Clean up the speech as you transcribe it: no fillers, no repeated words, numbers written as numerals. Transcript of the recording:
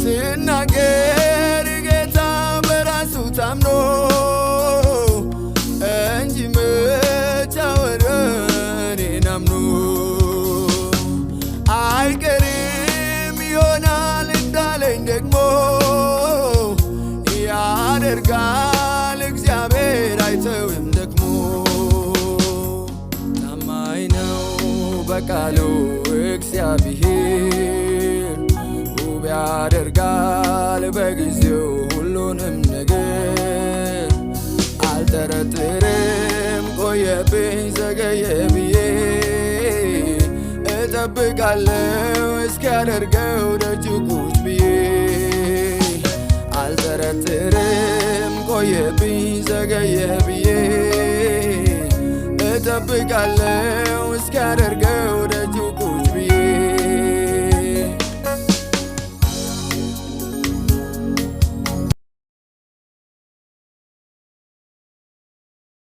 ስናገር ጌታ በራሱ ታምኖ እንጂ መች አወረ እኔን አምኖ አይቀርም ይሆናል እንዳለኝ ደግሞ ያደርጋል እግዚአብሔር አይተውም ደግሞ ታማኝ ነው በቃሉ እግዚአብሔር ውብ ያደርጋል በጊዜው ሁሉንም ነገር አልጠረጥርም ቆየብኝ ዘገየ ብዬ እጠብቃለሁ እስኪያደርገው ደጅ ቁጭ ብዬ አልጠረጥርም ቆየብኝ ዘገየ ብዬ እጠብቃለሁ እስኪያደርገው